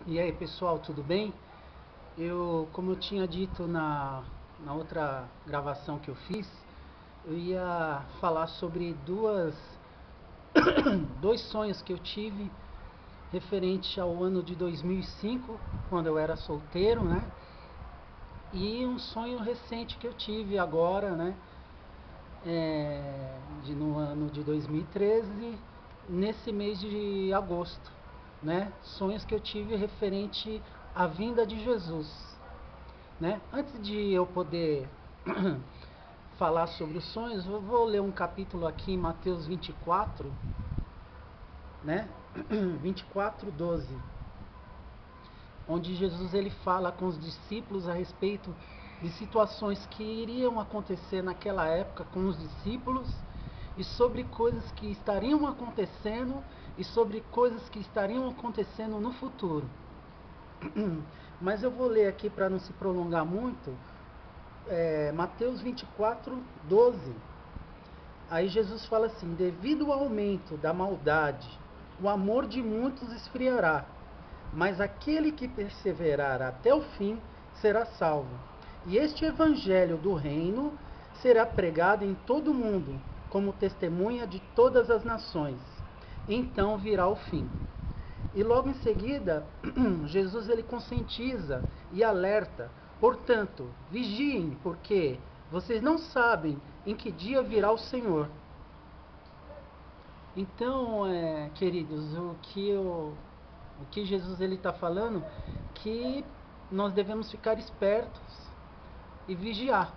E aí pessoal, tudo bem? Como eu tinha dito na outra gravação que eu fiz, eu ia falar sobre dois sonhos que eu tive referente ao ano de 2005, quando eu era solteiro, né? E um sonho recente que eu tive agora, né? No ano de 2013, nesse mês de agosto, né? Sonhos que eu tive referente à vinda de Jesus, né? Antes de eu poder falar sobre os sonhos, eu vou ler um capítulo aqui em Mateus 24, né? 24:12, onde Jesus ele fala com os discípulos a respeito de situações que iriam acontecer naquela época com os discípulos e sobre coisas que estariam acontecendo e sobre coisas que estariam acontecendo no futuro. Mas eu vou ler aqui para não se prolongar muito. Mateus 24:12. Aí Jesus fala assim: devido ao aumento da maldade, o amor de muitos esfriará, mas aquele que perseverar até o fim será salvo. E este evangelho do reino será pregado em todo o mundo, como testemunha de todas as nações. Então virá o fim. E logo em seguida, Jesus ele conscientiza e alerta: portanto, vigiem, porque vocês não sabem em que dia virá o Senhor. Então, queridos, o que Jesus ele está falando, que nós devemos ficar espertos e vigiar,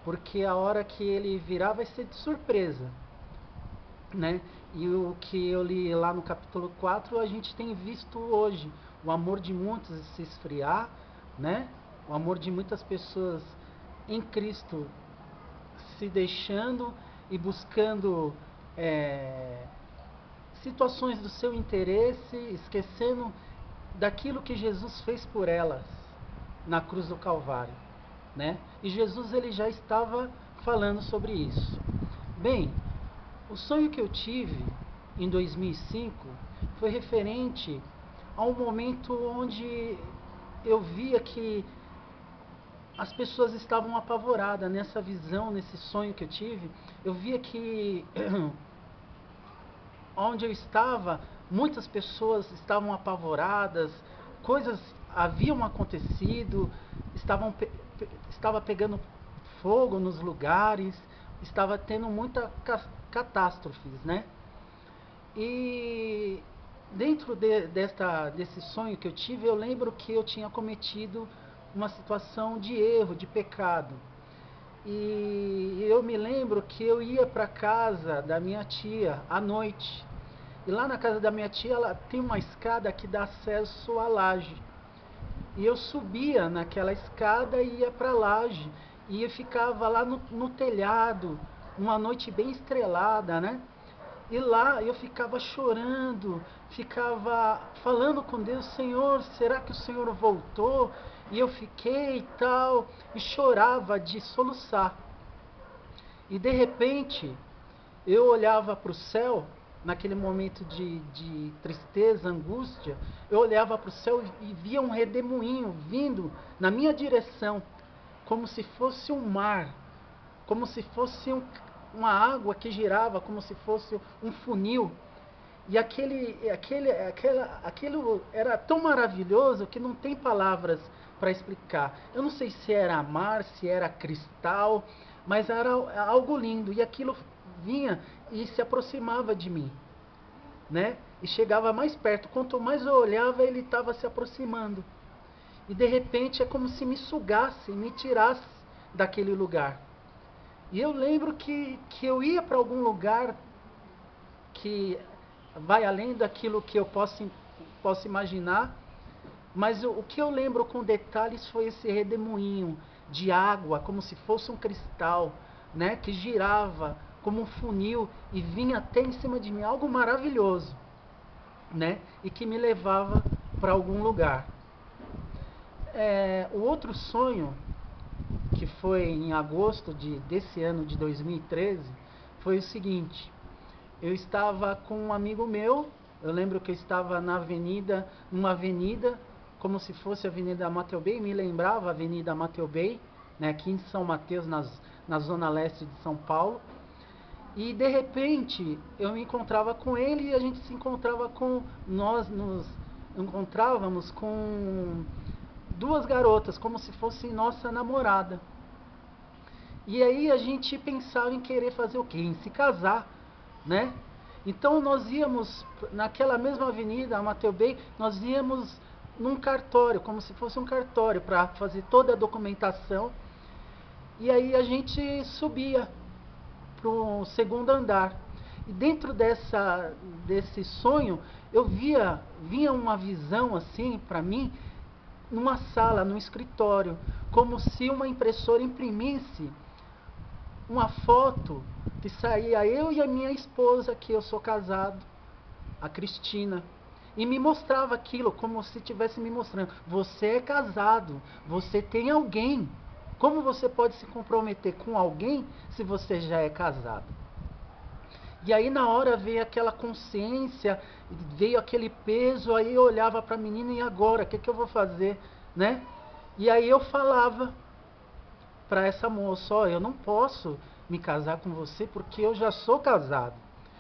porque a hora que ele virá vai ser de surpresa, né? E o que eu li lá no capítulo 4, a gente tem visto hoje o amor de muitos se esfriar, né? O amor de muitas pessoas em Cristo se deixando e buscando situações do seu interesse, esquecendo daquilo que Jesus fez por elas na cruz do Calvário, né? E Jesus ele já estava falando sobre isso. Bem, o sonho que eu tive em 2005 foi referente a um momento onde eu via que as pessoas estavam apavoradas nessa visão, nesse sonho que eu tive. Eu via que onde eu estava, muitas pessoas estavam apavoradas, coisas haviam acontecido, estava pegando fogo nos lugares, estava tendo muita catástrofes, né? E dentro desse sonho que eu tive, eu lembro que eu tinha cometido uma situação de erro, de pecado. E eu me lembro que eu ia para casa da minha tia à noite. E lá na casa da minha tia, ela tem uma escada que dá acesso à laje. E eu subia naquela escada e ia para a laje. E eu ficava lá no telhado, uma noite bem estrelada, né? E lá eu ficava chorando, ficava falando com Deus: Senhor, será que o Senhor voltou? E eu fiquei e tal, e chorava de soluçar. E de repente, eu olhava para o céu, naquele momento de tristeza, angústia, eu olhava para o céu e via um redemoinho vindo na minha direção, como se fosse um mar, como se fosse uma água que girava, como se fosse um funil. E aquilo era tão maravilhoso que não tem palavras para explicar. Eu não sei se era mar, se era cristal, mas era algo lindo. E aquilo vinha e se aproximava de mim, né? E chegava mais perto. Quanto mais eu olhava, ele estava se aproximando. E de repente é como se me sugasse, me tirasse daquele lugar. E eu lembro que eu ia para algum lugar que vai além daquilo que eu posso imaginar, mas o que eu lembro com detalhes foi esse redemoinho de água, como se fosse um cristal, né, que girava como um funil e vinha até em cima de mim, algo maravilhoso, né, e que me levava para algum lugar. O outro sonho, que foi em agosto desse ano de 2013, foi o seguinte: eu estava com um amigo meu Eu lembro que eu estava na avenida, numa avenida, como se fosse a Avenida Mateu Bey, me lembrava a Avenida Mateu Bey, né, aqui em São Mateus, na zona leste de São Paulo. E de repente eu me encontrava com ele e a gente se encontrava com, nós nos encontrávamos com duas garotas, como se fosse nossa namorada. E aí a gente pensava em querer fazer o quê? Em se casar, né? Então nós íamos naquela mesma avenida, a Mateu Bey, nós íamos num cartório, como se fosse um cartório, para fazer toda a documentação. E aí a gente subia para o segundo andar. E dentro desse sonho, eu vinha uma visão assim para mim, numa sala, num escritório, como se uma impressora imprimisse uma foto que saía eu e a minha esposa, que eu sou casado, a Cristina, e me mostrava aquilo como se estivesse me mostrando: você é casado, você tem alguém. Como você pode se comprometer com alguém se você já é casado? E aí na hora veio aquela consciência, veio aquele peso, aí eu olhava para a menina: e agora? O que eu vou fazer? Né? E aí eu falava para essa moça: ó, eu não posso me casar com você porque eu já sou casado.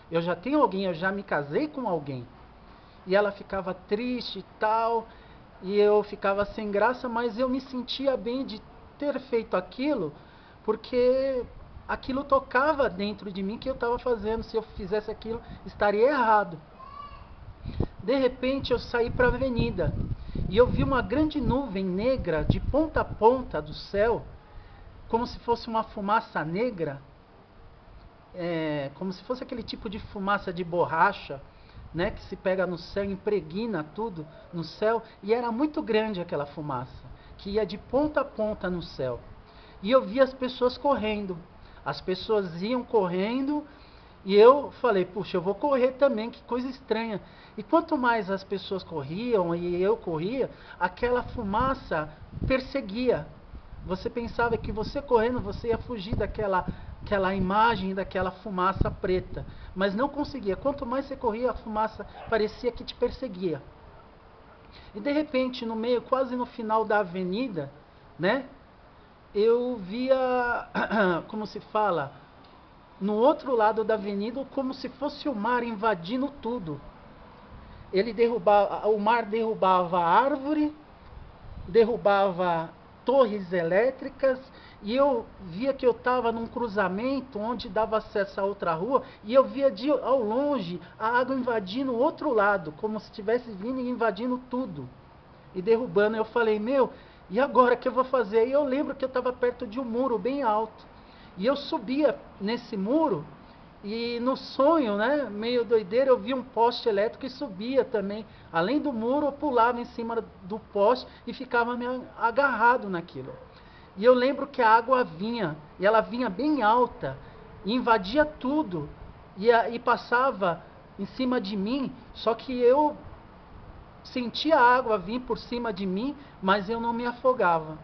Eu já tenho alguém, eu já me casei com alguém. E ela ficava triste e tal, e eu ficava sem graça, mas eu me sentia bem de ter feito aquilo, porque aquilo tocava dentro de mim que eu estava fazendo. Se eu fizesse aquilo, estaria errado. De repente eu saí para a avenida e eu vi uma grande nuvem negra de ponta a ponta do céu, como se fosse uma fumaça negra, como se fosse aquele tipo de fumaça de borracha, né, que se pega no céu, impregna tudo no céu. E era muito grande aquela fumaça, que ia de ponta a ponta no céu. E eu vi as pessoas correndo. As pessoas iam correndo e eu falei: puxa, eu vou correr também, que coisa estranha. E quanto mais as pessoas corriam e eu corria, aquela fumaça perseguia. Você pensava que você correndo, você ia fugir daquela imagem, daquela fumaça preta. Mas não conseguia. Quanto mais você corria, a fumaça parecia que te perseguia. E de repente, no meio, quase no final da avenida, né, eu via, como se fala, no outro lado da avenida, como se fosse o mar invadindo tudo. O mar derrubava árvore, derrubava torres elétricas, e eu via que eu estava num cruzamento onde dava acesso a outra rua, e eu via ao longe a água invadindo o outro lado, como se estivesse vindo e invadindo tudo e derrubando. Eu falei: meu, e agora o que eu vou fazer? E eu lembro que eu estava perto de um muro bem alto, e eu subia nesse muro, e no sonho, né, meio doideira, eu vi um poste elétrico e subia também. Além do muro, eu pulava em cima do poste e ficava meio agarrado naquilo. E eu lembro que a água vinha, e ela vinha bem alta, e invadia tudo, e passava em cima de mim. Só que eu sentia a água vir por cima de mim, mas eu não me afogava.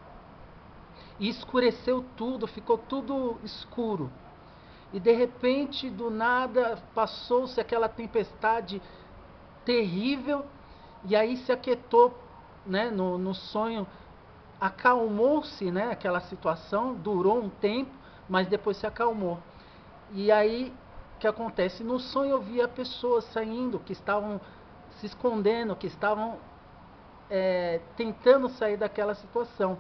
E escureceu tudo, ficou tudo escuro. E de repente, do nada, passou-se aquela tempestade terrível, e aí se aquietou, né, no sonho, acalmou-se, né, aquela situação, durou um tempo, mas depois se acalmou. E aí, o que acontece? No sonho eu via pessoas saindo, que estavam se escondendo, que estavam tentando sair daquela situação.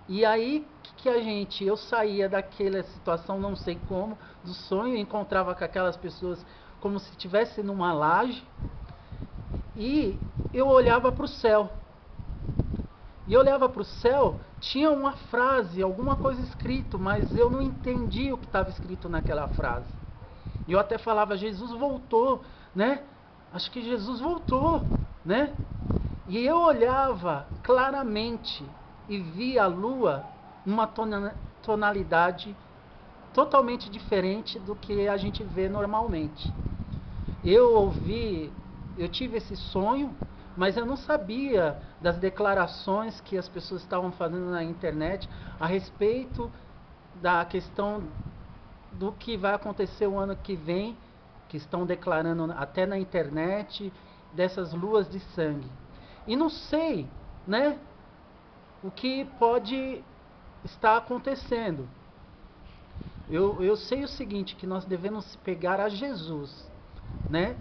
E aí que eu saía daquela situação, não sei como, do sonho, encontrava com aquelas pessoas como se estivesse numa laje, e eu olhava para o céu. E eu olhava para o céu, tinha uma frase, alguma coisa escrito, mas eu não entendi o que estava escrito naquela frase. E eu até falava: Jesus voltou, né? Acho que Jesus voltou, né? E eu olhava claramente e via a lua numa tonalidade totalmente diferente do que a gente vê normalmente. Eu tive esse sonho, mas eu não sabia das declarações que as pessoas estavam fazendo na internet a respeito da questão do que vai acontecer o ano que vem, que que estão declarando até na internet dessas luas de sangue. E não sei, né, o que pode estar acontecendo. Eu sei o seguinte, que nós devemos pegar a Jesus, né?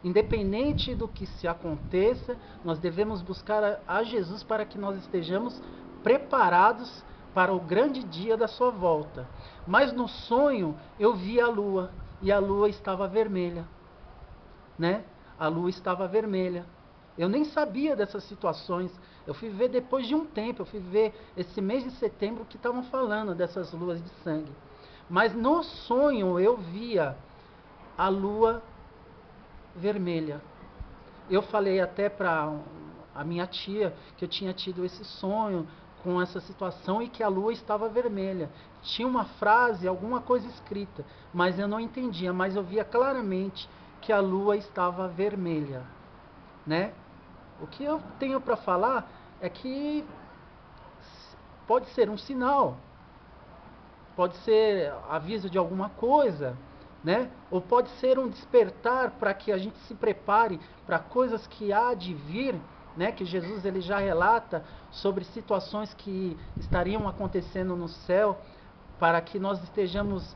Independente do que se aconteça, nós devemos buscar a Jesus para que nós estejamos preparados para o grande dia da sua volta. Mas no sonho eu vi a lua, e a lua estava vermelha, né? A lua estava vermelha. Eu nem sabia dessas situações. Eu fui ver depois de um tempo, eu fui ver esse mês de setembro que estavam falando dessas luas de sangue. Mas no sonho eu via a lua vermelha. Eu falei até para a minha tia que eu tinha tido esse sonho com essa situação e que a lua estava vermelha. Tinha uma frase, alguma coisa escrita, mas eu não entendia, mas eu via claramente que a lua estava vermelha, né? O que eu tenho para falar é que pode ser um sinal, pode ser aviso de alguma coisa, né? Ou pode ser um despertar para que a gente se prepare para coisas que há de vir, né? Que Jesus ele já relata sobre situações que estariam acontecendo no céu, para que nós estejamos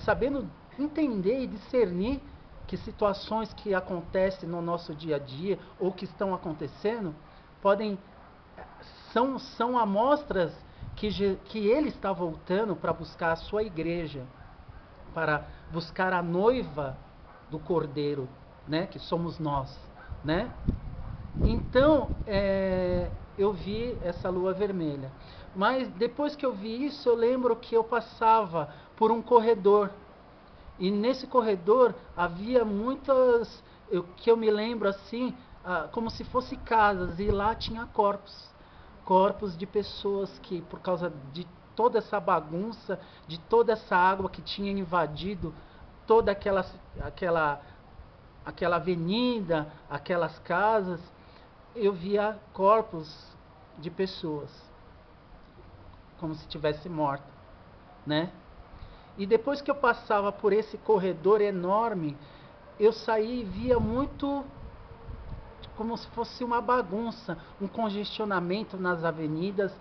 sabendo entender e discernir que situações que acontecem no nosso dia a dia ou que estão acontecendo podem são amostras que ele está voltando para buscar a sua igreja, para buscar a noiva do Cordeiro, né, que somos nós, né? Então, eu vi essa lua vermelha. Mas depois que eu vi isso, eu lembro que eu passava por um corredor. E nesse corredor havia muitas, que eu me lembro assim, como se fossem casas. E lá tinha corpos. Corpos de pessoas que, por causa de toda essa bagunça, de toda essa água que tinha invadido toda aquela avenida, aquelas casas, eu via corpos de pessoas, como se tivesse morta, né? E depois que eu passava por esse corredor enorme, eu saí e via muito como se fosse uma bagunça, um congestionamento nas avenidas,